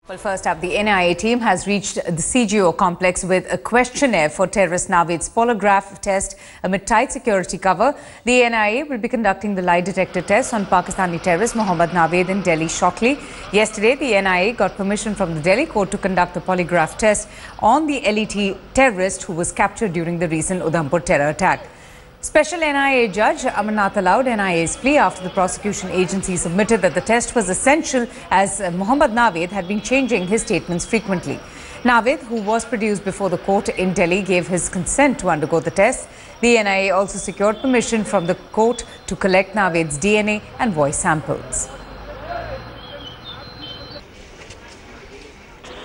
Well, first up, the NIA team has reached the CGO complex with a questionnaire for terrorist Naved's polygraph test amid tight security cover. The NIA will be conducting the lie detector test on Pakistani terrorist Mohammad Naved in Delhi shortly. Yesterday, the NIA got permission from the Delhi court to conduct the polygraph test on the LET terrorist who was captured during the recent Udhampur terror attack. Special NIA Judge Amarnath allowed NIA's plea after the prosecution agency submitted that the test was essential as Mohammad Naved had been changing his statements frequently. Naved, who was produced before the court in Delhi, gave his consent to undergo the test. The NIA also secured permission from the court to collect Naved's DNA and voice samples.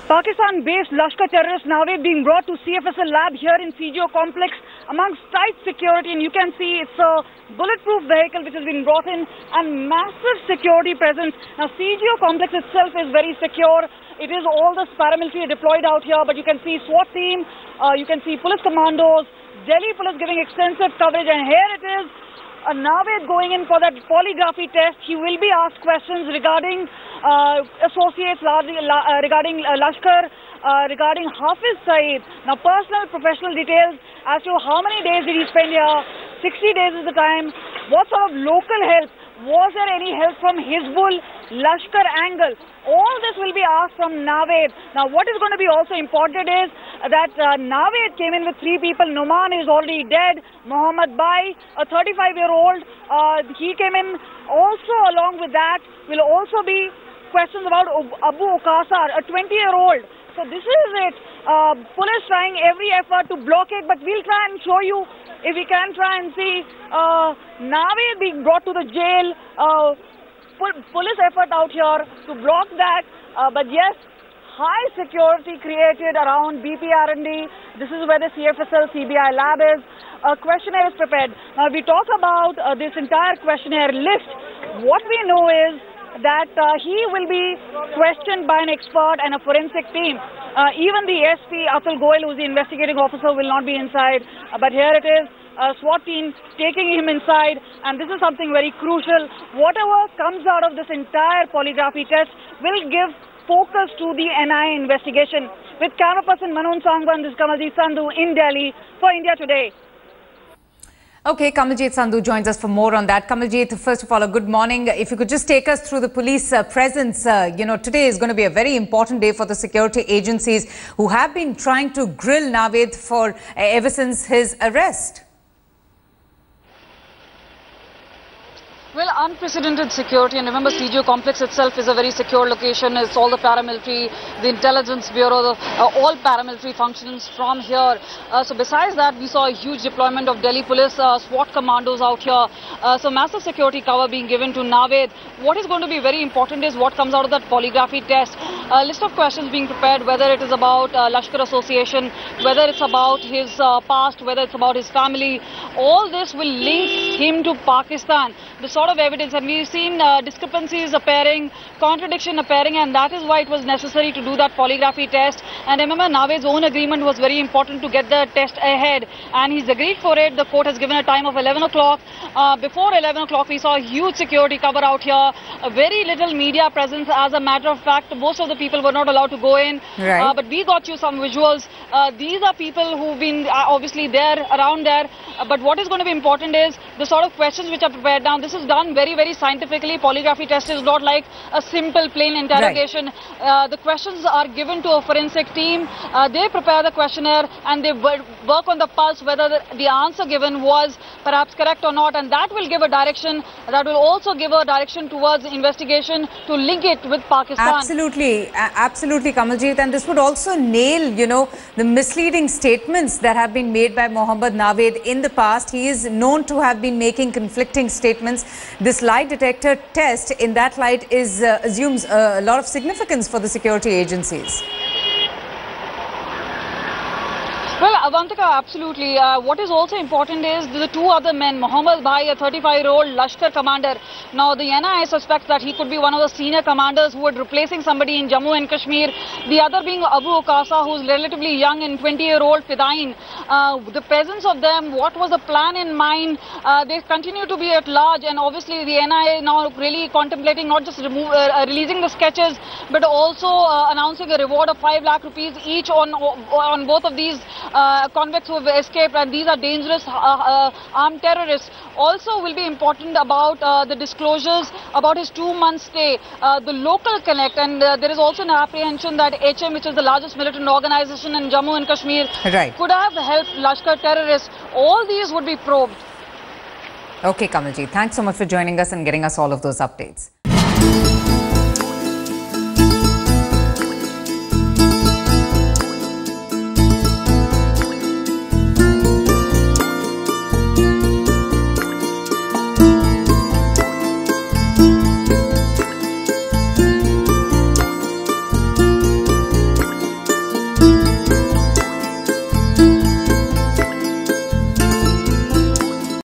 Pakistan-based Lashkar terrorist Naved being brought to CFSL lab here in CGO complex amongst tight security, and you can see it's a bulletproof vehicle which has been brought in and massive security presence. Now CGO complex itself is very secure. It is all the paramilitary deployed out here, but you can see SWAT team, you can see police commandos, Delhi police giving extensive coverage, and here it is. Naved going in for that polygraphy test. He will be asked questions regarding associates, regarding Lashkar, regarding Hafiz Saeed. Now, personal, professional details as to how many days did he spend here, 60 days is the time, what sort of local help, was there any help from Hizbul, Lashkar angle? All this will be asked from Naved. Now, what is going to be also important is that Naved came in with three people. Noman is already dead. Muhammad Bai, a 35-year-old, he came in. Also, along with that, will also be questions about Abu Okasar, a 20-year-old. So this is it. Police trying every effort to block it, but we'll try and show you if we can try and see Naved being brought to the jail. Police effort out here to block that, but yes, high security created around BPR&D. This is where the CFSL CBI lab is. A questionnaire is prepared. Now, if we talk about this entire questionnaire list, what we know is that he will be questioned by an expert and a forensic team. Even the SP, Atul Goyal, who is the investigating officer, will not be inside. But here it is. SWAT team taking him inside, and this is something very crucial. Whatever comes out of this entire polygraphy test will give focus to the NIA investigation. With camera person Manon Sangwan, this is Kamaljeet Sandhu in Delhi for India Today. Okay, Kamaljeet Sandhu joins us for more on that. Kamaljeet, first of all, a good morning. If you could just take us through the police presence. Today is going to be a very important day for the security agencies who have been trying to grill Naved for ever since his arrest. Well, unprecedented security, and remember CGO complex itself is a very secure location. It's all the paramilitary, the intelligence bureau, all paramilitary functions from here. So besides that, we saw a huge deployment of Delhi police, SWAT commandos out here. So massive security cover being given to Naved. What is going to be very important is what comes out of that polygraphy test. A list of questions being prepared, whether it is about Lashkar Association, whether it's about his past, whether it's about his family. All this will link him to Pakistan. The sort of evidence, and we've seen discrepancies appearing, contradiction appearing, and that is why it was necessary to do that polygraphy test. And remember, Naved's own agreement was very important to get the test ahead, and he's agreed for it. The court has given a time of 11 o'clock. Before 11 o'clock, we saw a huge security cover out here, very little media presence. As a matter of fact, most of the people were not allowed to go in, right. But we got you some visuals. These are people who've been obviously there, around there, but what is going to be important is the sort of questions which are prepared down. This is done very, very scientifically. Polygraphy test is not like a simple plain interrogation. Right. The questions are given to a forensic team. They prepare the questionnaire and they work on the pulse whether the answer given was perhaps correct or not, and that will give a direction. That will also give a direction towards the investigation to link it with Pakistan. Absolutely, absolutely, Kamaljeet, and this would also nail, the misleading statements that have been made by Mohammad Naved in the past. He is known to have been making conflicting statements. This lie detector test, in that light, assumes a lot of significance for the security agencies. Well, Avantika, absolutely. What is also important is the two other men, Mohammad Bhai, a 35-year-old Lashkar commander. Now, the NIA suspects that he could be one of the senior commanders who are replacing somebody in Jammu and Kashmir. The other being Abu Okasa, who's relatively young and 20-year-old Fidain. The presence of them, what was the plan in mind? They continue to be at large, and obviously the NIA now really contemplating not just releasing the sketches, but also announcing a reward of 5 lakh rupees each on both of these convicts who have escaped, and these are dangerous armed terrorists. Also will be important about the disclosures about his 2-month stay, the local connect, and there is also an apprehension that HM, which is the largest militant organization in Jammu and Kashmir, could have helped Lashkar terrorists. All these would be probed. Okay, Kamalji, thanks so much for joining us and getting us all of those updates.